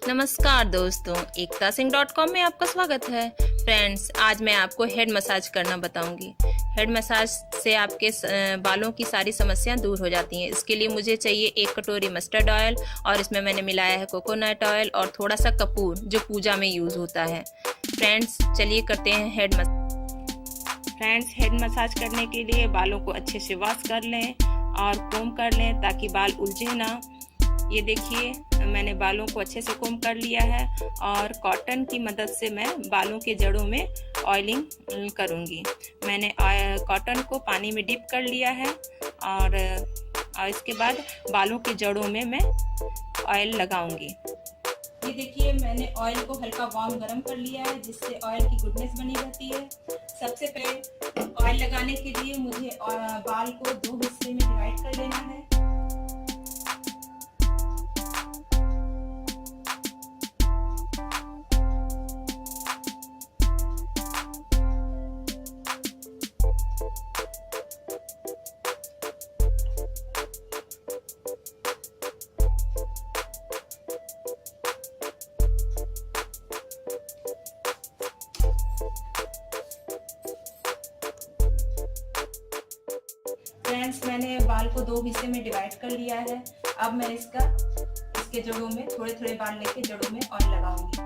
नमस्कार दोस्तों, ektaSingh.com में आपका स्वागत है। फ्रेंड्स, आज मैं आपको हेड मसाज करना बताऊंगी। हेड मसाज से आपके बालों की सारी समस्याएं दूर हो जाती हैं। इसके लिए मुझे चाहिए 1 कटोरी मस्टर्ड ऑयल और इसमें मैंने मिलाया है कोकोनट ऑयल और थोड़ा सा कपूर जो पूजा में यूज़ होता है। फ्रेंड्स, चलिए करते हैं हेड मसाज करने के लिए बालों को अच्छे से वॉश कर लें और कोम कर लें ताकि बाल उलझे ना। ये देखिए, मैंने बालों को अच्छे से कोम कर लिया है और कॉटन की मदद से मैं बालों के जड़ों में ऑयलिंग करूँगी। मैंने कॉटन को पानी में डिप कर लिया है और इसके बाद बालों के जड़ों में मैं ऑयल लगाऊंगी। ये देखिए, मैंने ऑयल को हल्का वार्म गरम कर लिया है जिससे ऑयल की गुडनेस बनी रहती है। सबसे पहले ऑयल लगाने के लिए मुझे बाल को 2 हिस्से में डिवाइड कर लेना है। फ्रेंड्स, मैंने बाल को 2 हिस्से में डिवाइड कर लिया है। अब मैं इसके जड़ों में थोड़े थोड़े बाल लेके जड़ों में ऑयल लगाऊंगी।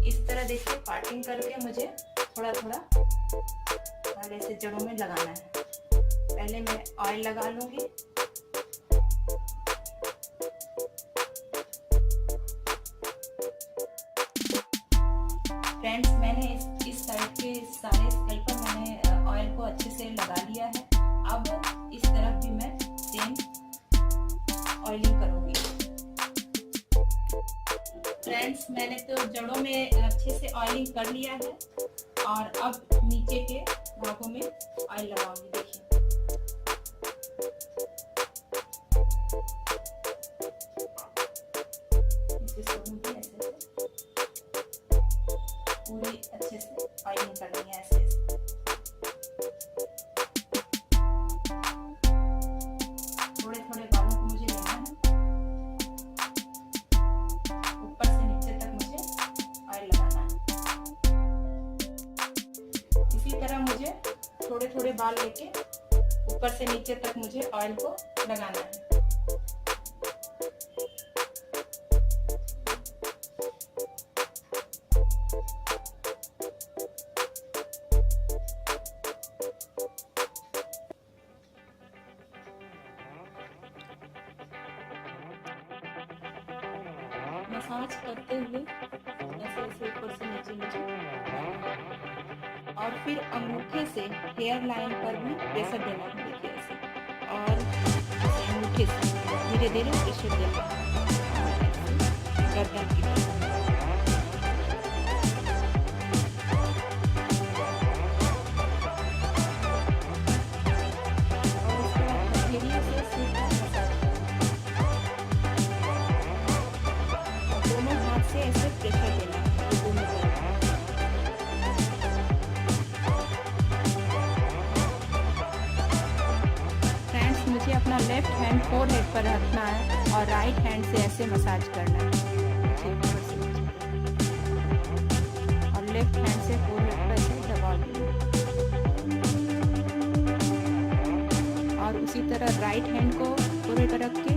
इस तरह देखिए, पार्टिंग करके मुझे थोड़ा थोड़ा बाल ऐसे जड़ों में लगाना है। पहले मैं ऑयल लगा लूंगी। फ्रेंड्स, मैंने इस साइड के सारे स्कैल्प पर मैंने ऑयल को अच्छे से लगा लिया है। अब इस तरफ भी मैं सेम ऑयलिंग करूंगी। फ्रेंड्स, मैंने तो जड़ों में अच्छे से ऑयलिंग कर लिया है और अब नीचे के भागों में ऑयल लगाऊंगी। देखिए, ऐसे पूरी अच्छे से ऑयलिंग करनी है। ऐसे थोड़े थोड़े बालों को मुझे लेना है। मुझे थोड़े थोड़े बाल लेके ऊपर से नीचे तक मुझे ऑयल को लगाना है। मसाज करते हुए ऐसे ऐसे ऊपर से नीचे नीचे और फिर अंगूठे से हेयर लाइन पर भी प्रेशर देना है। देखिए, ऐसे और अंगूठे से धीरे धीरे प्रेशर देना है गर्दन की तरफ। और उसके बाद हथेलियों से सीधा मसाज करना, दोनों हाथ से ऐसे प्रेशर देना है दोनों तरफ। मुझे अपना लेफ्ट हैंड फोरहेड पर रखना है और राइट हैंड से ऐसे मसाज करना है और लेफ्ट हैंड से फोरहेड पर ऐसे दबा देना और उसी तरह राइट हैंड को फोरहेड पर रख के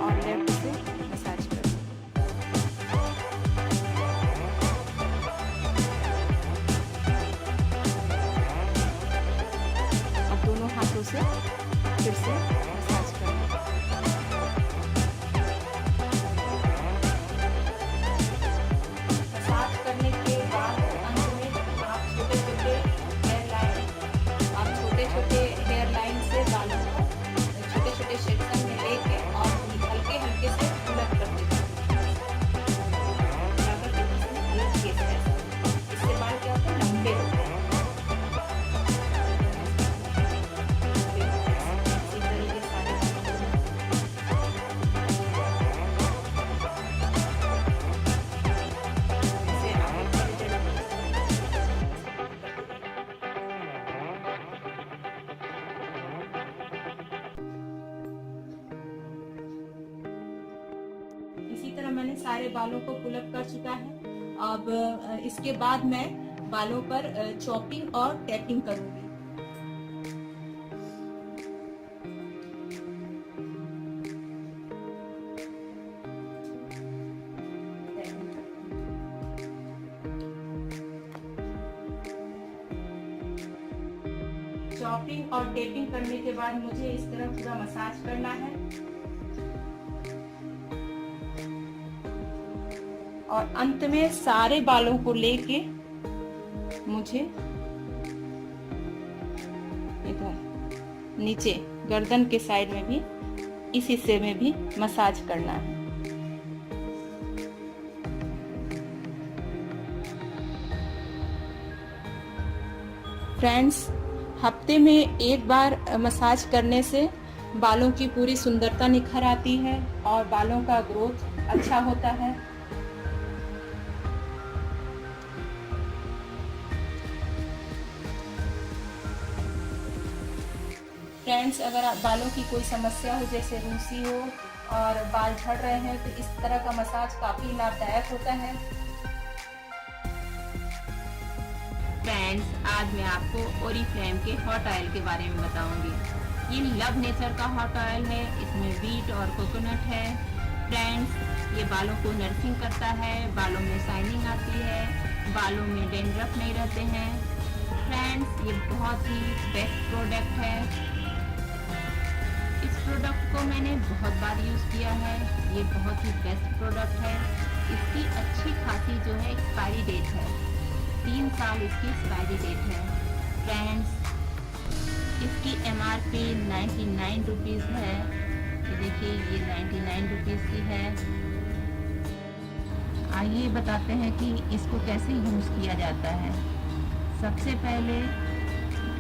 और लेफ्ट से मसाज करना। और दोनों हाथों से फिर से मसाज करना। मसाज करने के बाद अंत में आप छोटे छोटे हेयर लाइन से बालों को छोटे छोटे सेक्शन में लेके और हल्के हल्के से उलट कर देते हैं। इससे बाल क्या होते हैं, लंबे होते हैं। मैंने सारे बालों को पुल अप कर चुका है। अब इसके बाद मैं बालों पर चॉपिंग और टैपिंग करूंगी। चॉपिंग और टेपिंग करने के बाद मुझे इस तरह पूरा मसाज करना है और अंत में सारे बालों को लेके मुझे इधर नीचे गर्दन के साइड में भी इस हिस्से में भी मसाज करना है। फ्रेंड्स, हफ्ते में एक बार मसाज करने से बालों की पूरी सुंदरता निखर आती है और बालों का ग्रोथ अच्छा होता है। फ्रेंड्स, अगर आप बालों की कोई समस्या हो जैसे रूसी हो और बाल झड़ रहे हैं तो इस तरह का मसाज काफ़ी लाभदायक होता है। फ्रेंड्स, आज मैं आपको ओरिफ्लेम के हॉट ऑयल के बारे में बताऊंगी। ये लव नेचर का हॉट ऑयल है, इसमें वीट और कोकोनट है। फ्रेंड्स, ये बालों को नरिशिंग करता है, बालों में शाइनिंग आती है, बालों में डैंड्रफ नहीं रहते हैं। फ्रेंड्स, ये बहुत ही बेस्ट प्रोडक्ट है। इस प्रोडक्ट को मैंने बहुत बार यूज़ किया है, ये बहुत ही बेस्ट प्रोडक्ट है। इसकी अच्छी खासी जो है एक्सपायरी डेट है, 3 साल इसकी एक्सपायरी डेट है। फ्रेंड्स, इसकी MRP 99 रुपीज़ है। ये देखिए, ये 99 रुपीज़ की है। आइए बताते हैं कि इसको कैसे यूज़ किया जाता है। सबसे पहले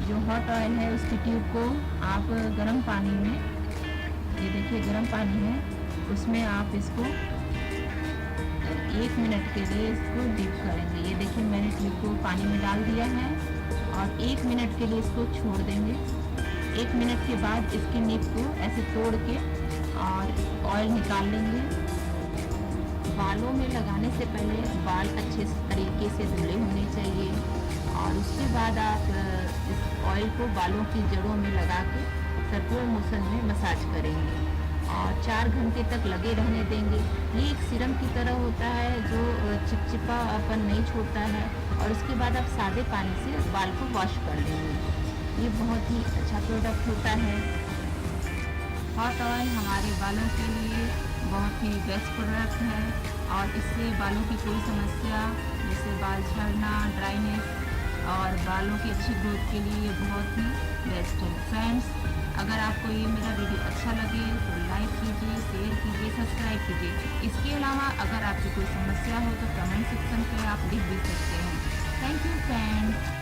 जो हॉट ऑयल है उसकी ट्यूब को आप गर्म पानी में, ये देखिए गर्म पानी है, उसमें आप इसको 1 मिनट के लिए इसको डिप करेंगे। ये देखिए मैंने ट्यूब को पानी में डाल दिया है और 1 मिनट के लिए इसको छोड़ देंगे। 1 मिनट के बाद इसकी निब को ऐसे तोड़ के और ऑयल निकाल लेंगे। बालों में लगाने से पहले बाल अच्छे तरीके से धुले होने चाहिए और उसके बाद आप इस ऑयल को बालों की जड़ों में लगा के सर्कुलर मोशन में मसाज करेंगे और 4 घंटे तक लगे रहने देंगे। ये एक सीरम की तरह होता है जो चिपचिपापन नहीं छोड़ता है और उसके बाद आप सादे पानी से बाल को वॉश कर लेंगे। ये बहुत ही अच्छा प्रोडक्ट होता है। हॉट ऑयल हमारे बालों के लिए बहुत ही बेस्ट प्रोडक्ट है और इससे बालों की कोई समस्या जैसे बाल झड़ना, ड्राइनेस और बालों की अच्छी ग्रोथ के लिए ये बहुत ही बेस्ट है। फ्रेंड्स, अगर आपको ये मेरा वीडियो अच्छा लगे तो लाइक कीजिए, शेयर कीजिए, सब्सक्राइब कीजिए। इसके अलावा अगर आपकी कोई समस्या हो तो कमेंट सेक्शन पे आप लिख भी सकते हैं। Thank you friends.